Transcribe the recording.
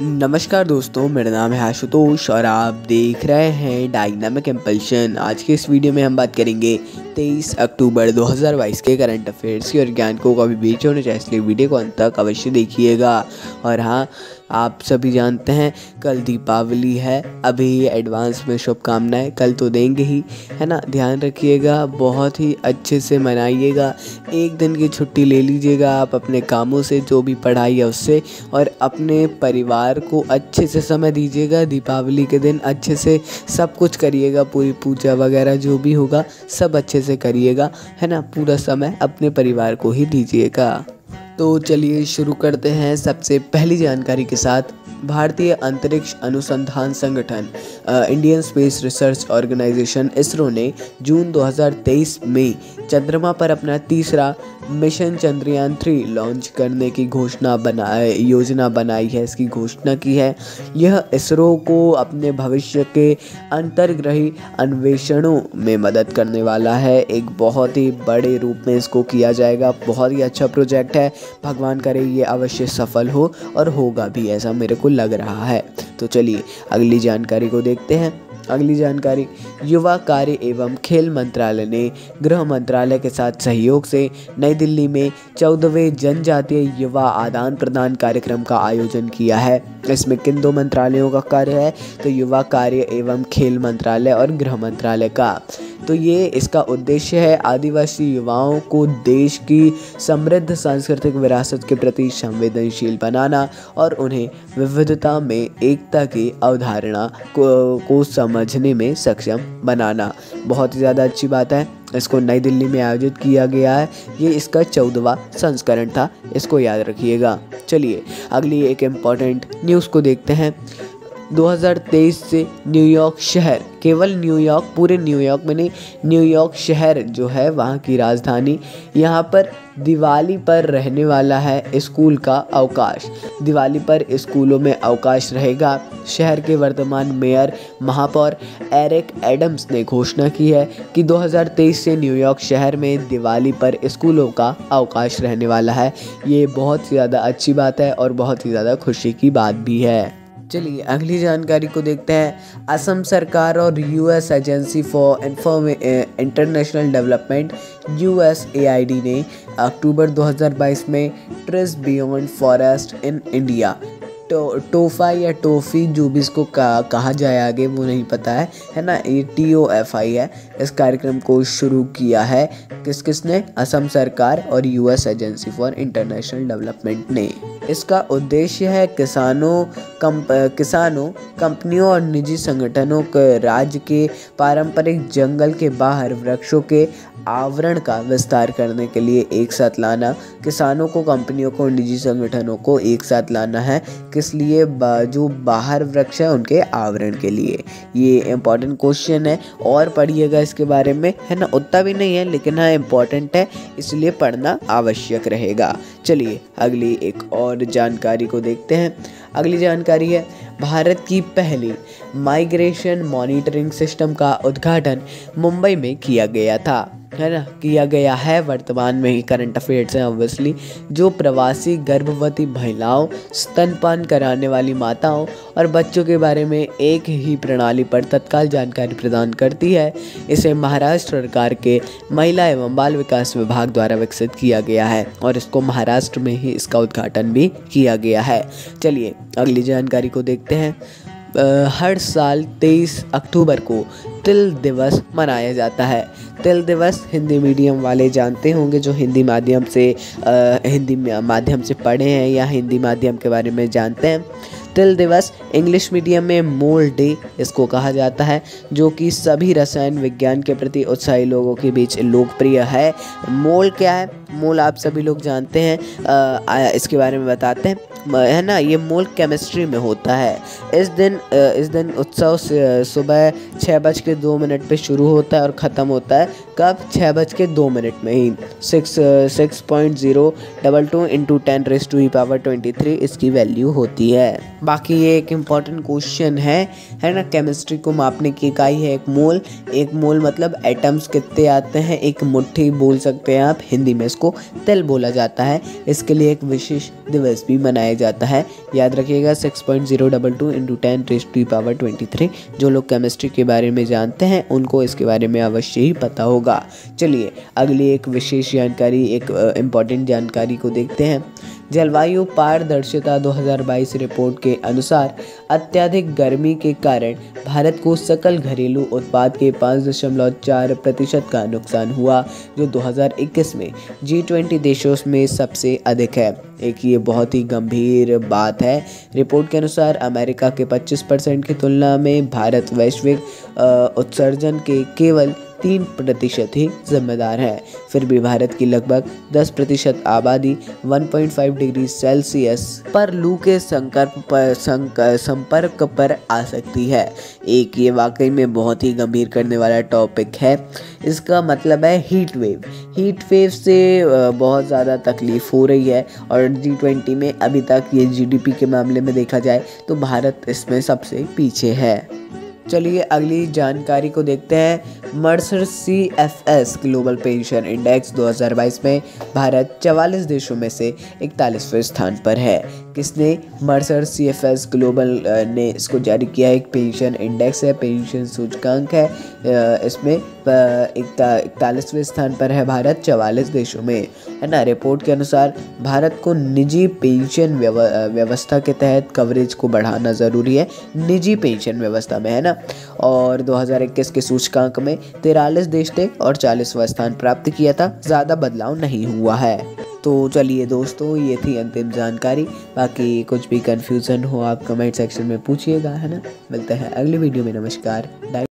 नमस्कार दोस्तों, मेरा नाम है आशुतोष और आप देख रहे हैं डायनामिक इम्पल्शन। आज के इस वीडियो में हम बात करेंगे 23 अक्टूबर 2022 के करंट अफेयर्स की। और ज्ञान को कभी बीच होना चाहिए, इसलिए वीडियो को अंत तक अवश्य देखिएगा। और हाँ, आप सभी जानते हैं कल दीपावली है, अभी एडवांस में शुभकामनाएं। कल तो देंगे ही, है ना। ध्यान रखिएगा, बहुत ही अच्छे से मनाइएगा। एक दिन की छुट्टी ले लीजिएगा आप अपने कामों से, जो भी पढ़ाई है उससे, और अपने परिवार को अच्छे से समय दीजिएगा। दीपावली के दिन अच्छे से सब कुछ करिएगा, पूरी पूजा वगैरह जो भी होगा सब अच्छे से करिएगा, है ना। पूरा समय अपने परिवार को ही दीजिएगा। तो चलिए शुरू करते हैं सबसे पहली जानकारी के साथ। भारतीय अंतरिक्ष अनुसंधान संगठन Indian space research organisation ISRO ने जून 2023 में चंद्रमा पर अपना तीसरा मिशन चंद्रयान 3 लॉन्च करने की योजना बनाई है। इसकी घोषणा की है। यह इसरो को अपने भविष्य के अंतर्ग्रही अन्वेषणों में मदद करने वाला है। एक बहुत ही बड़े रूप में इसको किया जाएगा। बहुत ही अच्छा प्रोजेक्ट है। भगवान करे ये अवश्य सफल हो, और होगा भी, ऐसा मेरे को लग रहा है। तो चलिए अगली जानकारी को देखते हैं। अगली जानकारी, युवा कार्य एवं खेल मंत्रालय ने गृह मंत्रालय के साथ सहयोग से नई दिल्ली में 14वें जनजातीय युवा आदान प्रदान कार्यक्रम का आयोजन किया है। इसमें किन दो मंत्रालयों का कार्य है? तो युवा कार्य एवं खेल मंत्रालय और गृह मंत्रालय का। तो ये इसका उद्देश्य है आदिवासी युवाओं को देश की समृद्ध सांस्कृतिक विरासत के प्रति संवेदनशील बनाना और उन्हें विविधता में एकता की अवधारणा को समझने में सक्षम बनाना। बहुत ही ज़्यादा अच्छी बात है। इसको नई दिल्ली में आयोजित किया गया है। ये इसका 14वां संस्करण था, इसको याद रखिएगा। चलिए अगली एक इम्पॉर्टेंट न्यूज़ को देखते हैं। 2023 से न्यूयॉर्क शहर, केवल न्यूयॉर्क, पूरे न्यूयॉर्क में नहीं, न्यूयॉर्क शहर जो है वहाँ की राजधानी, यहाँ पर दिवाली पर रहने वाला है स्कूल का अवकाश। दिवाली पर स्कूलों में अवकाश रहेगा। शहर के वर्तमान मेयर महापौर एरिक एडम्स ने घोषणा की है कि 2023 से न्यूयॉर्क शहर में दिवाली पर स्कूलों का अवकाश रहने वाला है। ये बहुत ज़्यादा अच्छी बात है और बहुत ही ज़्यादा खुशी की बात भी है। चलिए अगली जानकारी को देखते हैं। असम सरकार और US agency for international development USAID ने अक्टूबर 2022 में trees beyond forest in India, TOFA या टोफ़ी, जो भी इसको कहा जाए आगे वो नहीं पता है ना। ये TOFI है। इस कार्यक्रम को शुरू किया है किसने? असम सरकार और US agency for international development ने। इसका उद्देश्य है किसानों, कंपनियों और निजी संगठनों को राज्य के पारंपरिक जंगल के बाहर वृक्षों के आवरण का विस्तार करने के लिए एक साथ लाना। किसानों को, कंपनियों को, निजी संगठनों को एक साथ लाना है। किस लिए? जो बाहर वृक्ष है उनके आवरण के लिए। ये इम्पॉर्टेंट क्वेश्चन है और पढ़िएगा इसके बारे में, है ना। उतना भी नहीं है लेकिन हाँ इम्पॉर्टेंट है, इसलिए पढ़ना आवश्यक रहेगा। चलिए अगली एक और जानकारी को देखते हैं। अगली जानकारी है, भारत की पहली माइग्रेशन मॉनिटरिंग सिस्टम का उद्घाटन मुंबई में किया गया था, है ना। किया गया है, वर्तमान में ही करंट अफेयर्स हैं ऑब्वियसली। जो प्रवासी गर्भवती महिलाओं, स्तनपान कराने वाली माताओं और बच्चों के बारे में एक ही प्रणाली पर तत्काल जानकारी प्रदान करती है। इसे महाराष्ट्र सरकार के महिला एवं बाल विकास विभाग द्वारा विकसित किया गया है और इसको महाराष्ट्र में ही इसका उद्घाटन भी किया गया है। चलिए अगली जानकारी को देखते हैं। हर साल 23 अक्टूबर को तिल दिवस मनाया जाता है। तिल दिवस हिंदी मीडियम वाले जानते होंगे, जो हिंदी माध्यम से पढ़े हैं या हिंदी माध्यम के बारे में जानते हैं। तिल दिवस इंग्लिश मीडियम में मोल डे इसको कहा जाता है, जो कि सभी रसायन विज्ञान के प्रति उत्साही लोगों के बीच लोकप्रिय है। मोल क्या है? मोल आप सभी लोग जानते हैं, इसके बारे में बताते हैं, है ना। ये मोल केमिस्ट्री में होता है। इस दिन उत्सव सुबह 6:02 पे शुरू होता है और ख़त्म होता है कब? 6:02 में ही। 6.022 × 10⁻23 इसकी वैल्यू होती है। बाकी ये एक इम्पॉर्टेंट क्वेश्चन है ना। केमिस्ट्री को मापने की इकाई है एक मोल। एक मोल मतलब एटम्स कितने आते हैं, एक मुट्ठी बोल सकते हैं आप। हिंदी में इसको तिल बोला जाता है। इसके लिए एक विशेष दिवस भी मनाया जाता है। याद रखिएगा 6.022 × 10⁻23। जो लोग केमिस्ट्री के बारे में जानते हैं उनको इसके बारे में अवश्य ही पता होगा। चलिए अगली एक विशेष जानकारी, एक इम्पॉर्टेंट जानकारी को देखते हैं। जलवायु पारदर्शिता 2022 रिपोर्ट के अनुसार अत्यधिक गर्मी के कारण भारत को सकल घरेलू उत्पाद के 5.4% का नुकसान हुआ, जो 2021 में G20 देशों में सबसे अधिक है। एक ये बहुत ही गंभीर बात है। रिपोर्ट के अनुसार अमेरिका के 25% की तुलना में भारत वैश्विक उत्सर्जन के केवल 3% ही जिम्मेदार है। फिर भी भारत की लगभग 10% आबादी 1.5 डिग्री सेल्सियस पर लू के संपर्क पर आ सकती है। एक ये वाकई में बहुत ही गंभीर करने वाला टॉपिक है। इसका मतलब है हीट वेव से बहुत ज़्यादा तकलीफ़ हो रही है और G20 में अभी तक ये GDP के मामले में देखा जाए तो भारत इसमें सबसे पीछे है। चलिए अगली जानकारी को देखते हैं। Mercer CFS global pension index 2022 में भारत 44 देशों में से 41वें स्थान पर है। किसने? मर्सर CFS ग्लोबल ने इसको जारी किया। एक पेंशन इंडेक्स है, पेंशन सूचकांक है। इसमें 41वें स्थान पर है भारत 44 देशों में, है ना। रिपोर्ट के अनुसार भारत को निजी पेंशन व्यवस्था के तहत कवरेज को बढ़ाना ज़रूरी है, निजी पेंशन व्यवस्था में, है ना। और 2021 के सूचकांक में 43 देश थे और 40वां स्थान प्राप्त किया था। ज़्यादा बदलाव नहीं हुआ है। तो चलिए दोस्तों, ये थी अंतिम जानकारी। बाकी कुछ भी कन्फ्यूज़न हो आप कमेंट सेक्शन में पूछिएगा, है ना। मिलते हैं अगली वीडियो में। नमस्कार।